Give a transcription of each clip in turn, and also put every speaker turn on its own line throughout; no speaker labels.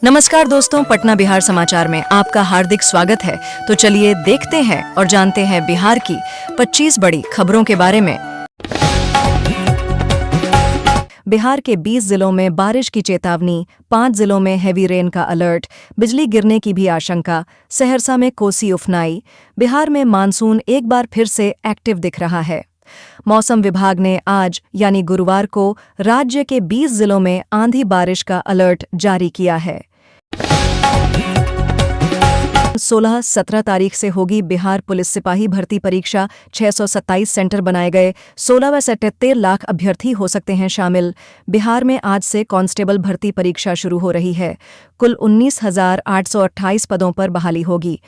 नमस्कार दोस्तों, पटना बिहार समाचार में आपका हार्दिक स्वागत है। तो चलिए देखते हैं और जानते हैं बिहार की 25 बड़ी खबरों के बारे में। बिहार के 20 जिलों में बारिश की चेतावनी, 5 जिलों में हैवी रेन का अलर्ट, बिजली गिरने की भी आशंका, सहरसा में कोसी उफनाई। बिहार में मानसून एक बार फिर से एक्टिव दिख रहा है। मौसम विभाग ने आज यानी गुरुवार को राज्य के 20 जिलों में आंधी बारिश का अलर्ट जारी किया है। 16-17 तारीख से होगी बिहार पुलिस सिपाही भर्ती परीक्षा। 627 सेंटर बनाए गए, 16 व 73 लाख अभ्यर्थी हो सकते हैं शामिल। बिहार में आज से कांस्टेबल भर्ती परीक्षा शुरू हो रही है। कुल 19,828 पदों पर बहाली होगी।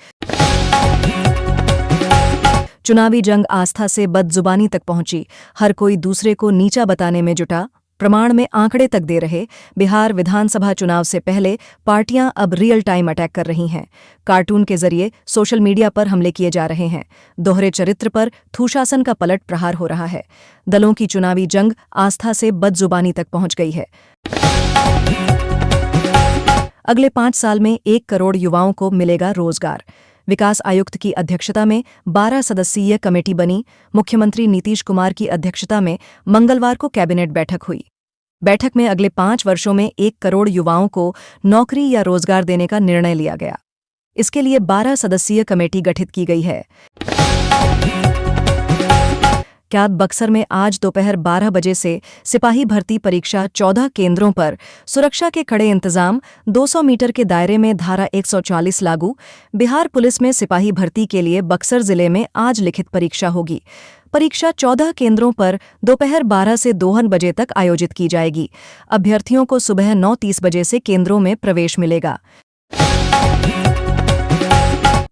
चुनावी जंग आस्था से बदजुबानी तक पहुंची, हर कोई दूसरे को नीचा बताने में जुटा, प्रमाण में आंकड़े तक दे रहे। बिहार विधानसभा चुनाव से पहले पार्टियां अब रियल टाइम अटैक कर रही हैं। कार्टून के जरिए सोशल मीडिया पर हमले किए जा रहे हैं। दोहरे चरित्र पर थूशासन का पलट प्रहार हो रहा है। दलों की चुनावी जंग आस्था से बदजुबानी तक पहुंच गई है। अगले 5 साल में 1 करोड़ युवाओं को मिलेगा रोजगार। विकास आयुक्त की अध्यक्षता में 12 सदस्यीय कमेटी बनी। मुख्यमंत्री नीतीश कुमार की अध्यक्षता में मंगलवार को कैबिनेट बैठक हुई। बैठक में अगले 5 वर्षों में 1 करोड़ युवाओं को नौकरी या रोजगार देने का निर्णय लिया गया। इसके लिए 12 सदस्यीय कमेटी गठित की गई है। क्या बक्सर में आज दोपहर 12 बजे से सिपाही भर्ती परीक्षा 14 केंद्रों पर सुरक्षा के कड़े इंतजाम, 200 मीटर के दायरे में धारा 140 लागू। बिहार पुलिस में सिपाही भर्ती के लिए बक्सर जिले में आज लिखित परीक्षा होगी। परीक्षा 14 केंद्रों पर दोपहर 12 से 2 बजे तक आयोजित की जाएगी। अभ्यर्थियों को सुबह 9:30 बजे से केंद्रों में प्रवेश मिलेगा।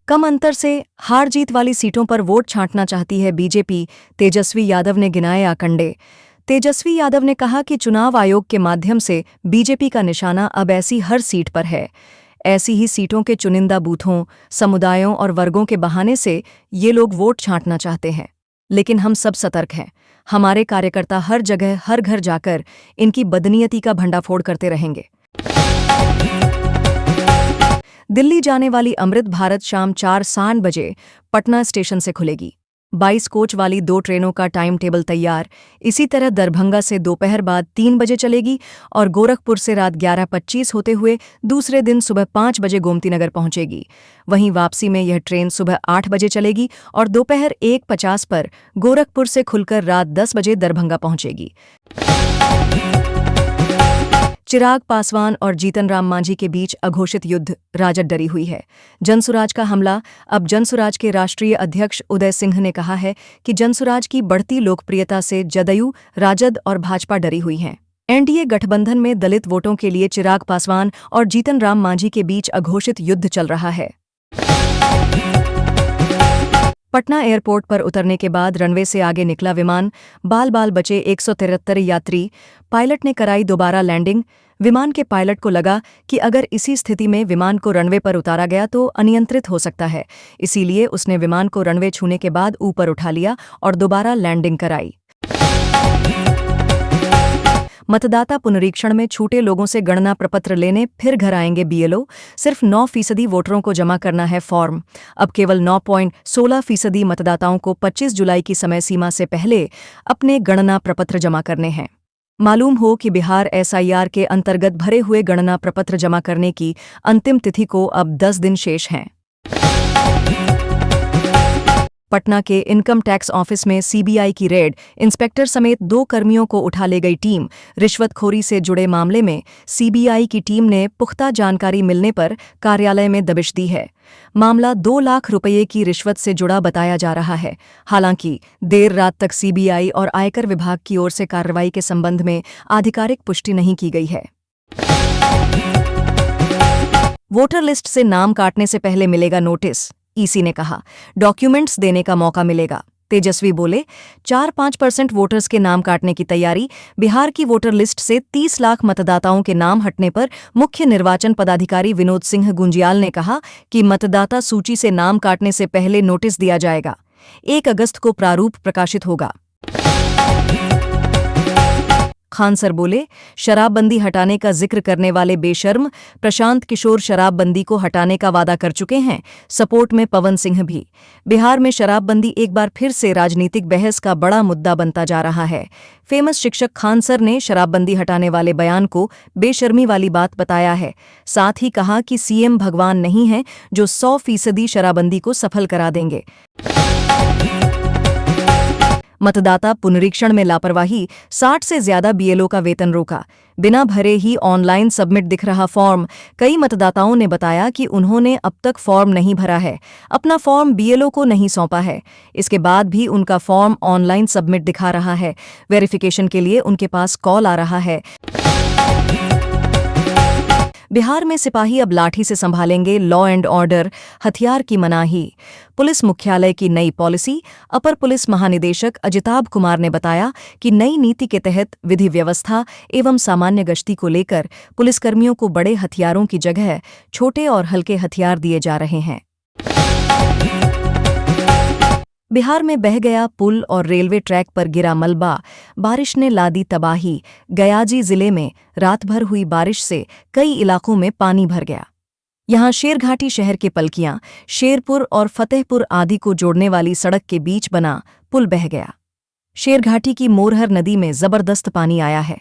कम अंतर से हार जीत वाली सीटों पर वोट छांटना चाहती है बीजेपी, तेजस्वी यादव ने गिनाए आंकड़े। तेजस्वी यादव ने कहा कि चुनाव आयोग के माध्यम से बीजेपी का निशाना अब ऐसी हर सीट पर है। ऐसी ही सीटों के चुनिंदा बूथों, समुदायों और वर्गों के बहाने से ये लोग वोट छांटना चाहते हैं। लेकिन हम सब सतर्क हैं। हमारे कार्यकर्ता हर जगह हर घर जाकर इनकी बदनीयती का भंडाफोड़ करते रहेंगे। दिल्ली जाने वाली अमृत भारत शाम 4:60 बजे पटना स्टेशन से खुलेगी। 22 कोच वाली 2 ट्रेनों का टाइम टेबल तैयार। इसी तरह दरभंगा से दोपहर बाद 3 बजे चलेगी और गोरखपुर से रात 11:25 होते हुए दूसरे दिन सुबह 5 बजे गोमतीनगर पहुंचेगी। वहीं वापसी में यह ट्रेन सुबह 8 बजे चलेगी और दोपहर 1:50 पर गोरखपुर से खुलकर रात 10 बजे दरभंगा पहुंचेगी। चिराग पासवान और जीतन राम मांझी के बीच अघोषित युद्ध, राजद डरी हुई है। जनसुराज का हमला। अब जनसुराज के राष्ट्रीय अध्यक्ष उदय सिंह ने कहा है कि जनसुराज की बढ़ती लोकप्रियता से जदयू, राजद और भाजपा डरी हुई हैं। एनडीए गठबंधन में दलित वोटों के लिए चिराग पासवान और जीतन राम मांझी के बीच अघोषित युद्ध चल रहा है। पटना एयरपोर्ट पर उतरने के बाद रनवे से आगे निकला विमान। बाल बचे 173 यात्री। पायलट ने कराई दोबारा लैंडिंग। विमान के पायलट को लगा कि अगर इसी स्थिति में विमान को रनवे पर उतारा गया तो अनियंत्रित हो सकता है। इसीलिए उसने विमान को रनवे छूने के बाद ऊपर उठा लिया और दोबारा लैंडिंग कराई। मतदाता पुनरीक्षण में छूटे लोगों से गणना प्रपत्र लेने फिर घर आएंगे बीएलओ। सिर्फ 9% वोटरों को जमा करना है फॉर्म। अब केवल 9.16% मतदाताओं को 25 जुलाई की समय सीमा से पहले अपने गणना प्रपत्र जमा करने हैं। मालूम हो कि बिहार एसआईआर के अंतर्गत भरे हुए गणना प्रपत्र जमा करने की अंतिम तिथि को अब 10 दिन शेष हैं। पटना के इनकम टैक्स ऑफिस में सीबीआई की रेड। इंस्पेक्टर समेत 2 कर्मियों को उठा ले गई टीम। रिश्वतखोरी से जुड़े मामले में सीबीआई की टीम ने पुख्ता जानकारी मिलने पर कार्यालय में दबिश दी है। मामला 2 लाख रुपये की रिश्वत से जुड़ा बताया जा रहा है। हालांकि देर रात तक सीबीआई और आयकर विभाग की ओर से कार्रवाई के संबंध में आधिकारिक पुष्टि नहीं की गई है। वोटर लिस्ट से नाम काटने से पहले मिलेगा नोटिस, ईसी ने कहा। डॉक्यूमेंट्स देने का मौका मिलेगा। तेजस्वी बोले, 4-5% वोटर्स के नाम काटने की तैयारी। बिहार की वोटर लिस्ट से 30 लाख मतदाताओं के नाम हटने पर मुख्य निर्वाचन पदाधिकारी विनोद सिंह गुंजियाल ने कहा कि मतदाता सूची से नाम काटने से पहले नोटिस दिया जाएगा। 1 अगस्त को प्रारूप प्रकाशित होगा। खान सर बोले, शराबबंदी हटाने का जिक्र करने वाले बेशर्म प्रशांत किशोर शराबबंदी को हटाने का वादा कर चुके हैं, सपोर्ट में पवन सिंह भी। बिहार में शराबबंदी एक बार फिर से राजनीतिक बहस का बड़ा मुद्दा बनता जा रहा है। फेमस शिक्षक खान सर ने शराबबंदी हटाने वाले बयान को बेशर्मी वाली बात बताया है। साथ ही कहा कि सीएम भगवान नहीं है जो 100% शराबबंदी को सफल करा देंगे। मतदाता पुनरीक्षण में लापरवाही, 60 से ज्यादा बीएलओ का वेतन रोका। बिना भरे ही ऑनलाइन सबमिट दिख रहा फॉर्म। कई मतदाताओं ने बताया कि उन्होंने अब तक फॉर्म नहीं भरा है, अपना फॉर्म बीएलओ को नहीं सौंपा है। इसके बाद भी उनका फॉर्म ऑनलाइन सबमिट दिखा रहा है। वेरिफिकेशन के लिए उनके पास कॉल आ रहा है। बिहार में सिपाही अब लाठी से संभालेंगे लॉ एंड ऑर्डर, हथियार की मनाही। पुलिस मुख्यालय की नई पॉलिसी। अपर पुलिस महानिदेशक अजिताभ कुमार ने बताया कि नई नीति के तहत विधि व्यवस्था एवं सामान्य गश्ती को लेकर पुलिसकर्मियों को बड़े हथियारों की जगह छोटे और हल्के हथियार दिए जा रहे हैं। बिहार में बह गया पुल और रेलवे ट्रैक पर गिरा मलबा, बारिश ने ला दी तबाही। गयाजी जिले में रात भर हुई बारिश से कई इलाकों में पानी भर गया। यहां शेरघाटी शहर के पलकियां, शेरपुर और फतेहपुर आदि को जोड़ने वाली सड़क के बीच बना पुल बह गया। शेरघाटी की मोरहर नदी में जबरदस्त पानी आया है।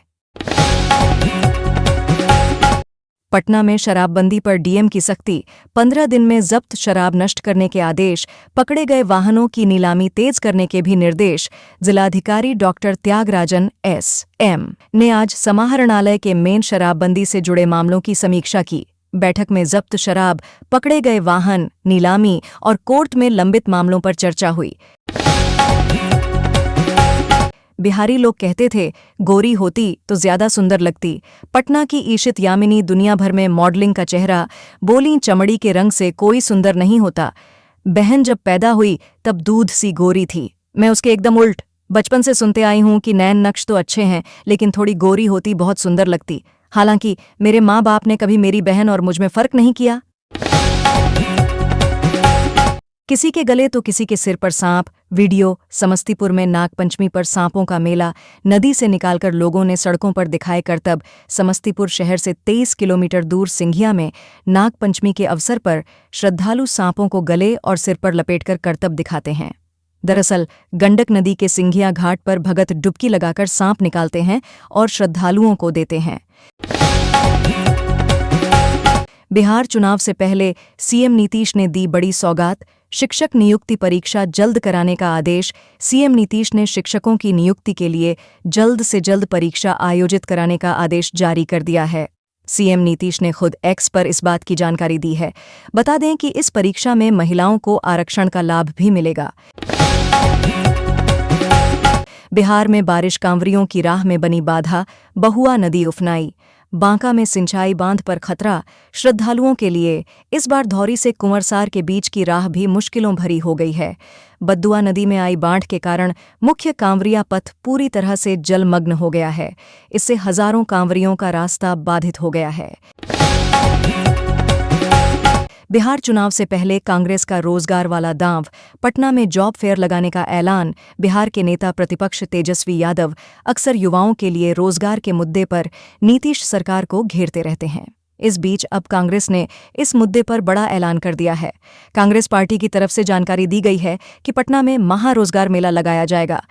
पटना में शराबबंदी पर डीएम की सख्ती, 15 दिन में जब्त शराब नष्ट करने के आदेश, पकड़े गए वाहनों की नीलामी तेज करने के भी निर्देश। जिलाधिकारी डॉक्टर त्यागराजन एस.एम. ने आज समाहरणालय के मेन शराबबंदी से जुड़े मामलों की समीक्षा की। बैठक में जब्त शराब, पकड़े गए वाहन, नीलामी और कोर्ट में लंबित मामलों पर चर्चा हुई। बिहारी लोग कहते थे, गोरी होती तो ज्यादा सुंदर लगती। पटना की ईशित यामिनी दुनिया भर में मॉडलिंग का चेहरा, बोली चमड़ी के रंग से कोई सुंदर नहीं होता। बहन जब पैदा हुई तब दूध सी गोरी थी। मैं उसके एकदम उल्ट। बचपन से सुनते आई हूं कि नैन नक्श तो अच्छे हैं, लेकिन थोड़ी गोरी होती बहुत सुंदर लगती। हालांकि मेरे माँ बाप ने कभी मेरी बहन और मुझ में फर्क नहीं किया। किसी के गले तो किसी के सिर पर सांप। वीडियो। समस्तीपुर में नागपंचमी पर सांपों का मेला, नदी से निकालकर लोगों ने सड़कों पर दिखाए करतब। समस्तीपुर शहर से 23 किलोमीटर दूर सिंघिया में नागपंचमी के अवसर पर श्रद्धालु सांपों को गले और सिर पर लपेटकर करतब दिखाते हैं। दरअसल गंडक नदी के सिंघिया घाट पर भगत डुबकी लगाकर सांप निकालते हैं और श्रद्धालुओं को देते हैं। बिहार चुनाव से पहले सीएम नीतीश ने दी बड़ी सौगात, शिक्षक नियुक्ति परीक्षा जल्द कराने का आदेश। सीएम नीतीश ने शिक्षकों की नियुक्ति के लिए जल्द से जल्द परीक्षा आयोजित कराने का आदेश जारी कर दिया है। सीएम नीतीश ने खुद एक्स पर इस बात की जानकारी दी है। बता दें कि इस परीक्षा में महिलाओं को आरक्षण का लाभ भी मिलेगा। बिहार में बारिश कांवरियों की राह में बनी बाधा, बहुआ नदी उफनाई। बांका में सिंचाई बांध पर खतरा, श्रद्धालुओं के लिए इस बार धौरी से कुंवरसार के बीच की राह भी मुश्किलों भरी हो गई है। बद्दुआ नदी में आई बाढ़ के कारण मुख्य कांवरिया पथ पूरी तरह से जलमग्न हो गया है। इससे हजारों कांवरियों का रास्ता बाधित हो गया है। बिहार चुनाव से पहले कांग्रेस का रोजगार वाला दांव, पटना में जॉब फेयर लगाने का ऐलान। बिहार के नेता प्रतिपक्ष तेजस्वी यादव अक्सर युवाओं के लिए रोजगार के मुद्दे पर नीतीश सरकार को घेरते रहते हैं। इस बीच अब कांग्रेस ने इस मुद्दे पर बड़ा ऐलान कर दिया है। कांग्रेस पार्टी की तरफ से जानकारी दी गई है कि पटना में महारोजगार मेला लगाया जाएगा।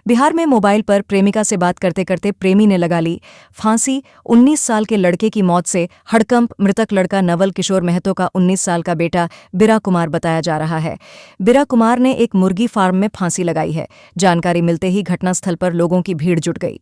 बिहार में मोबाइल पर प्रेमिका से बात करते करते प्रेमी ने लगा ली फांसी। 19 साल के लड़के की मौत से हड़कंप। मृतक लड़का नवल किशोर महतो का 19 साल का बेटा बिरा कुमार बताया जा रहा है। बिरा कुमार ने एक मुर्गी फार्म में फांसी लगाई है। जानकारी मिलते ही घटनास्थल पर लोगों की भीड़ जुट गई।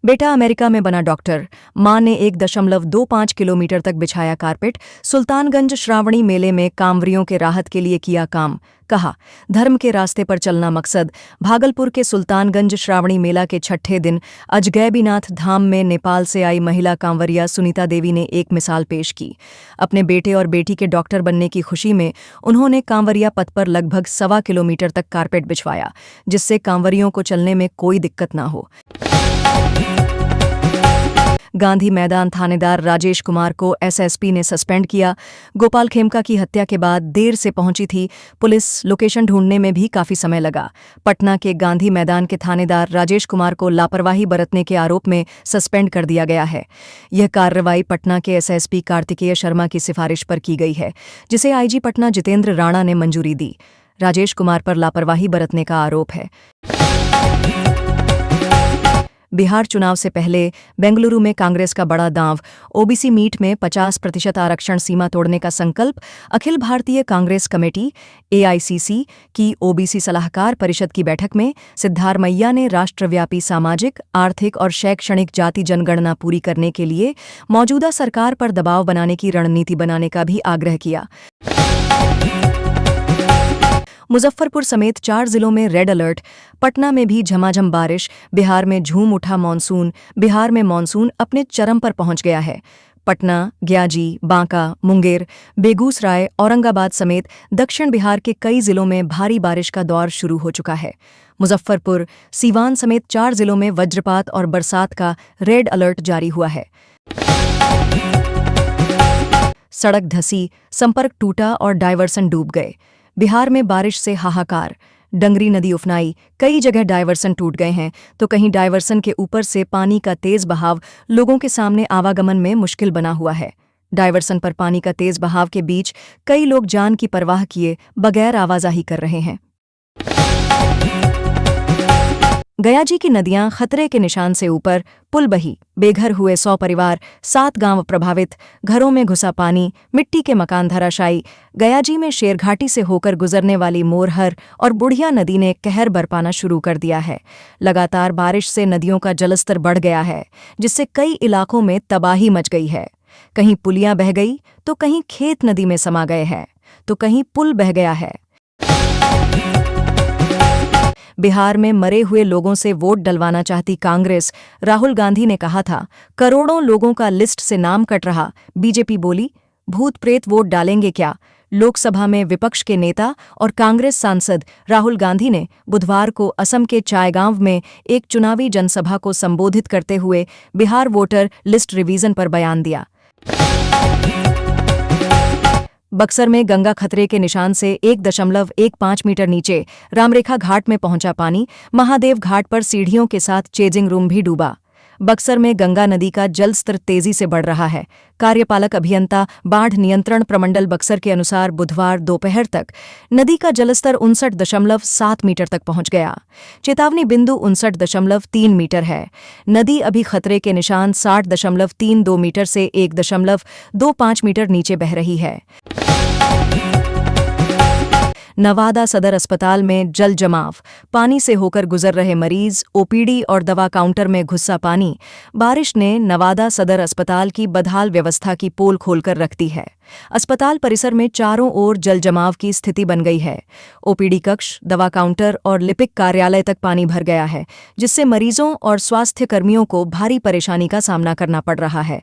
बेटा अमेरिका में बना डॉक्टर, मां ने 1.25 किलोमीटर तक बिछाया कारपेट। सुल्तानगंज श्रावणी मेले में कांवरियों के राहत के लिए किया काम। कहा, धर्म के रास्ते पर चलना मकसद। भागलपुर के सुल्तानगंज श्रावणी मेला के छठे दिन अजगैबीनाथ धाम में नेपाल से आई महिला कांवरिया सुनीता देवी ने एक मिसाल पेश की। अपने बेटे और बेटी के डॉक्टर बनने की खुशी में उन्होंने कांवरिया पथ पर लगभग 1.25 किलोमीटर तक कारपेट बिछवाया, जिससे कांवरियों को चलने में कोई दिक्कत न हो। गांधी मैदान थानेदार राजेश कुमार को एसएसपी ने सस्पेंड किया। गोपाल खेमका की हत्या के बाद देर से पहुंची थी पुलिस, लोकेशन ढूंढने में भी काफी समय लगा। पटना के गांधी मैदान के थानेदार राजेश कुमार को लापरवाही बरतने के आरोप में सस्पेंड कर दिया गया है। यह कार्रवाई पटना के एसएसपी कार्तिकेय शर्मा की सिफारिश पर की गई है, जिसे आईजी पटना जितेंद्र राणा ने मंजूरी दी। राजेश कुमार पर लापरवाही बरतने का आरोप है। बिहार चुनाव से पहले बेंगलुरु में कांग्रेस का बड़ा दांव, ओबीसी मीट में 50% आरक्षण सीमा तोड़ने का संकल्प। अखिल भारतीय कांग्रेस कमेटी एआईसीसी की ओबीसी सलाहकार परिषद की बैठक में सिद्धारमैया ने राष्ट्रव्यापी सामाजिक, आर्थिक और शैक्षणिक जाति जनगणना पूरी करने के लिए मौजूदा सरकार पर दबाव बनाने की रणनीति बनाने का भी आग्रह किया। मुजफ्फरपुर समेत 4 जिलों में रेड अलर्ट, पटना में भी झमाझम बारिश। बिहार में झूम उठा मॉनसून। बिहार में मॉनसून अपने चरम पर पहुंच गया है। पटना, ग्याजी, बांका, मुंगेर, बेगूसराय, औरंगाबाद समेत दक्षिण बिहार के कई जिलों में भारी बारिश का दौर शुरू हो चुका है। मुजफ्फरपुर, सीवान समेत 4 जिलों में वज्रपात और बरसात का रेड अलर्ट जारी हुआ है। सड़क धंसी, संपर्क टूटा और डायवर्सन डूब गए। बिहार में बारिश से हाहाकार, डंगरी नदी उफनाई, कई जगह डायवर्सन टूट गए हैं, तो कहीं डायवर्सन के ऊपर से पानी का तेज बहाव लोगों के सामने आवागमन में मुश्किल बना हुआ है। डायवर्सन पर पानी का तेज बहाव के बीच कई लोग जान की परवाह किए बगैर आवाजाही कर रहे हैं। गयाजी की नदियां खतरे के निशान से ऊपर, पुल बही, बेघर हुए 100 परिवार, 7 गांव प्रभावित, घरों में घुसा पानी, मिट्टी के मकान धराशायी। गयाजी में शेरघाटी से होकर गुजरने वाली मोरहर और बुढ़िया नदी ने कहर बरपाना शुरू कर दिया है। लगातार बारिश से नदियों का जलस्तर बढ़ गया है, जिससे कई इलाकों में तबाही मच गई है। कहीं पुलियां बह गई तो कहीं खेत नदी में समा गए हैं, तो कहीं पुल बह गया है। बिहार में मरे हुए लोगों से वोट डलवाना चाहती कांग्रेस। राहुल गांधी ने कहा था, करोड़ों लोगों का लिस्ट से नाम कट रहा। बीजेपी बोली, भूत प्रेत वोट डालेंगे क्या? लोकसभा में विपक्ष के नेता और कांग्रेस सांसद राहुल गांधी ने बुधवार को असम के चायगांव में एक चुनावी जनसभा को संबोधित करते हुए बिहार वोटर लिस्ट रिवीजन पर बयान दिया। बक्सर में गंगा खतरे के निशान से 1.15 मीटर नीचे, रामरेखा घाट में पहुंचा पानी। महादेव घाट पर सीढ़ियों के साथ चेजिंग रूम भी डूबा। बक्सर में गंगा नदी का जल स्तर तेजी से बढ़ रहा है। कार्यपालक अभियंता बाढ़ नियंत्रण प्रमंडल बक्सर के अनुसार बुधवार दोपहर तक नदी का जलस्तर 59.7 मीटर तक पहुंच गया। चेतावनी बिंदु 59.3 मीटर है। नदी अभी खतरे के निशान 60.32 मीटर से 1.25 मीटर नीचे बह रही है। नवादा सदर अस्पताल में जल जमाव, पानी से होकर गुजर रहे मरीज, ओपीडी और दवा काउंटर में घुसा पानी। बारिश ने नवादा सदर अस्पताल की बदहाल व्यवस्था की पोल खोलकर रख दी है। अस्पताल परिसर में चारों ओर जल जमाव की स्थिति बन गई है। ओपीडी कक्ष, दवा काउंटर और लिपिक कार्यालय तक पानी भर गया है, जिससे मरीजों और स्वास्थ्य कर्मियों को भारी परेशानी का सामना करना पड़ रहा है।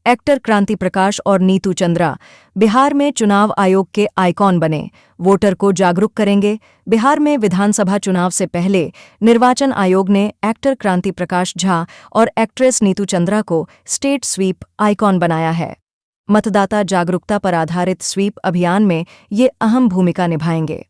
एक्टर क्रांति प्रकाश और नीतू चंद्रा बिहार में चुनाव आयोग के आइकॉन बने, वोटर को जागरूक करेंगे। बिहार में विधानसभा चुनाव से पहले निर्वाचन आयोग ने एक्टर क्रांति प्रकाश झा और एक्ट्रेस नीतू चंद्रा को स्टेट स्वीप आइकॉन बनाया है। मतदाता जागरूकता पर आधारित स्वीप अभियान में ये अहम भूमिका निभाएंगे।